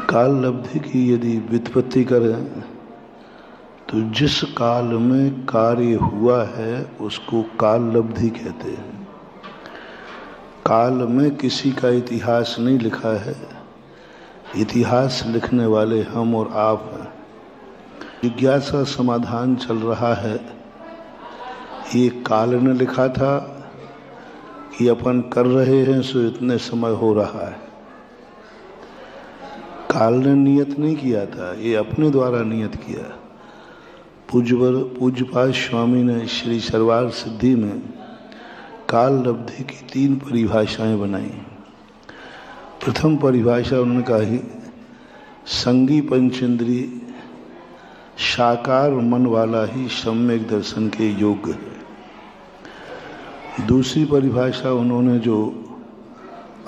काल लब्धि की यदि व्युत्पत्ति करें तो जिस काल में कार्य हुआ है उसको काल लब्धि कहते हैं। काल में किसी का इतिहास नहीं लिखा है, इतिहास लिखने वाले हम और आप हैं। जिज्ञासा समाधान चल रहा है, ये काल ने लिखा था कि अपन कर रहे हैं सो इतने समय हो रहा है। काल ने नियत नहीं किया था, ये अपने द्वारा नियत किया। पूज्यपाद स्वामी ने श्री सरवार सिद्धि में काल लब्धि की 3 परिभाषाएं बनाई। प्रथम परिभाषा उन्होंने कही, संगी पंचेंद्रिय साकार मन वाला ही सम्यक दर्शन के योग्य है। दूसरी परिभाषा उन्होंने जो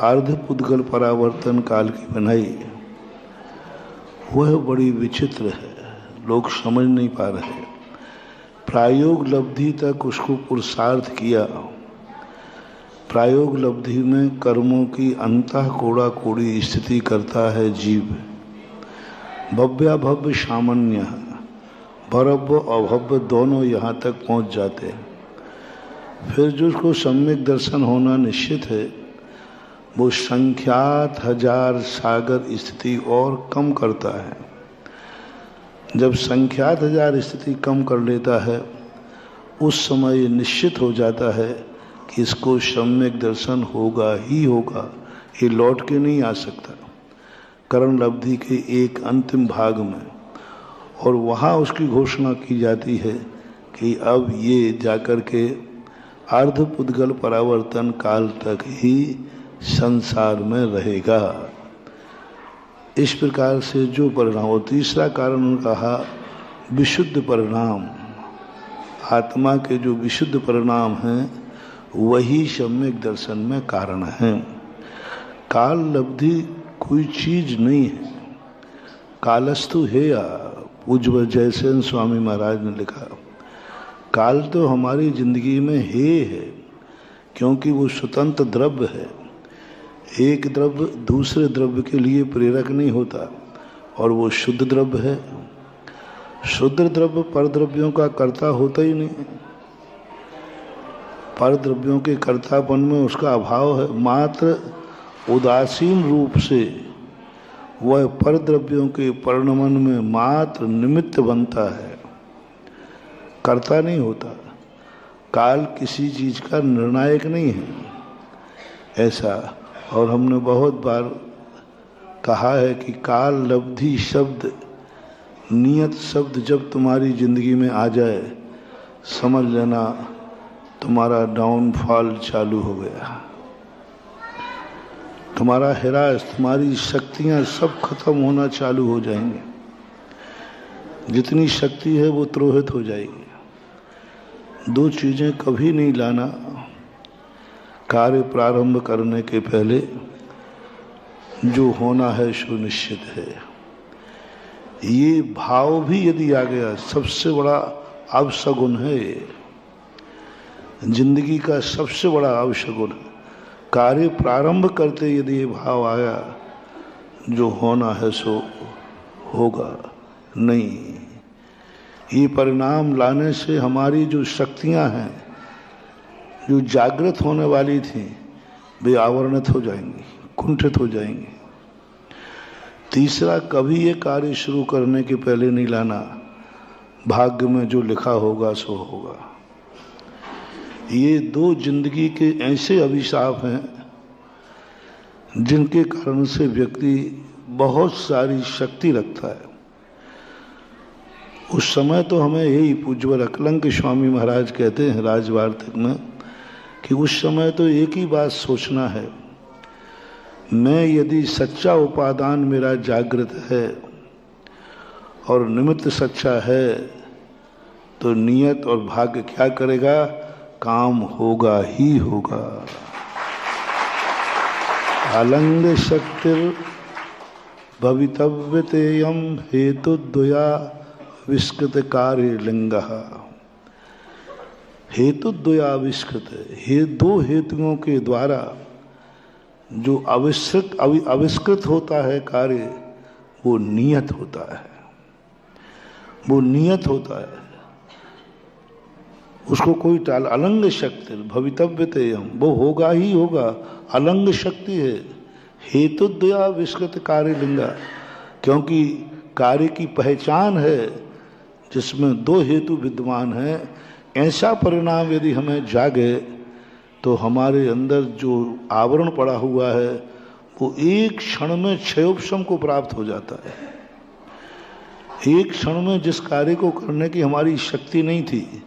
अर्धपुद्गल परावर्तन काल की बनाई वह बड़ी विचित्र है, लोग समझ नहीं पा रहे। प्रायोग लब्धि तक उसको पुरुषार्थ किया। प्रायोग लब्धि में कर्मों की अंतः कोड़ा कोड़ी स्थिति करता है जीव। भव्याभव्य सामान्य, भरव्य अभव्य दोनों यहाँ तक पहुँच जाते हैं। फिर जो उसको सम्यक दर्शन होना निश्चित है, वो संख्यात हजार सागर स्थिति और कम करता है। जब संख्यात हजार स्थिति कम कर लेता है उस समय निश्चित हो जाता है कि इसको सम्यक दर्शन होगा ही होगा, ये लौट के नहीं आ सकता करण लब्धि के एक अंतिम भाग में। और वहाँ उसकी घोषणा की जाती है कि अब ये जाकर के अर्धपुद्गल परावर्तन काल तक ही संसार में रहेगा। इस प्रकार से जो परिणाम, और तीसरा कारण उन्होंने कहा विशुद्ध परिणाम, आत्मा के जो विशुद्ध परिणाम हैं वही सम्यक दर्शन में कारण हैं। काल लब्धि कोई चीज नहीं है, कालस्तु है। या पूज्य जयसेन स्वामी महाराज ने लिखा, काल तो हमारी जिंदगी में है, क्योंकि वो स्वतंत्र द्रव्य है। एक द्रव्य दूसरे द्रव्य के लिए प्रेरक नहीं होता और वो शुद्ध द्रव्य है। शुद्ध द्रव्य पर द्रव्यों का कर्ता होता ही नहीं, पर द्रव्यों के कर्तापन में उसका अभाव है। मात्र उदासीन रूप से वह पर द्रव्यों के परिणमन में मात्र निमित्त बनता है, कर्ता नहीं होता। काल किसी चीज का निर्णायक नहीं है ऐसा। और हमने बहुत बार कहा है कि काल लब्धि शब्द, नियत शब्द जब तुम्हारी जिंदगी में आ जाए समझ लेना तुम्हारा डाउनफॉल चालू हो गया। तुम्हारा हिरास, तुम्हारी शक्तियां सब खत्म होना चालू हो जाएंगी। जितनी शक्ति है वो त्रोहित हो जाएगी। 2 चीजें कभी नहीं लाना कार्य प्रारंभ करने के पहले, जो होना है सुनिश्चित है। ये भाव भी यदि आ गया सबसे बड़ा अवशगुन है, जिंदगी का सबसे बड़ा अवशगुन है। कार्य प्रारंभ करते यदि ये भाव आया जो होना है सो होगा नहीं, ये परिणाम लाने से हमारी जो शक्तियां हैं जो जागृत होने वाली थी वे आवरणित हो जाएंगी, कुंठित हो जाएंगी। तीसरा, कभी ये कार्य शुरू करने के पहले नहीं लाना, भाग्य में जो लिखा होगा सो होगा। ये 2 जिंदगी के ऐसे अभिशाप हैं जिनके कारण से व्यक्ति बहुत सारी शक्ति रखता है। उस समय तो हमें यही पूज्यवर अकलंक स्वामी महाराज कहते हैं राजवार्तिक में कि उस समय तो एक ही बात सोचना है, मैं यदि सच्चा उपादान मेरा जागृत है और निमित्त सच्चा है तो नियत और भाग्य क्या करेगा, काम होगा ही होगा। अलंग शक्तिर भवितव्यतेयम हेतुद्वया विस्कृत कार्य लिंगः। हेतुद्वयाविष्कृत है, 2 हेतुओं के द्वारा जो अविष्कृत होता है कार्य वो नियत होता है, वो नियत होता है, उसको कोई टाल। अलंग शक्ति भवितव्य थे हम, वो होगा ही होगा, अलंग शक्ति है। हेतु दया विस्कृत कार्य लिंगा, क्योंकि कार्य की पहचान है जिसमें दो हेतु विद्यमान हैं। ऐसा परिणाम यदि हमें जागे तो हमारे अंदर जो आवरण पड़ा हुआ है वो एक क्षण में क्षयोपशम को प्राप्त हो जाता है। एक क्षण में जिस कार्य को करने की हमारी शक्ति नहीं थी,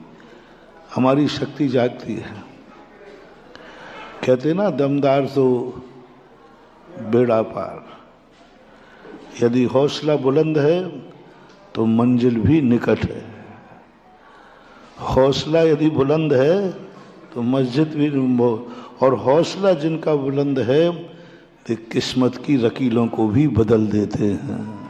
हमारी शक्ति जागती है। कहते ना, दमदार तो बेड़ा पार। यदि हौसला बुलंद है तो मंजिल भी निकट है। हौसला यदि बुलंद है तो मस्जिद भी, और हौसला जिनका बुलंद है वे किस्मत की रकीलों को भी बदल देते हैं।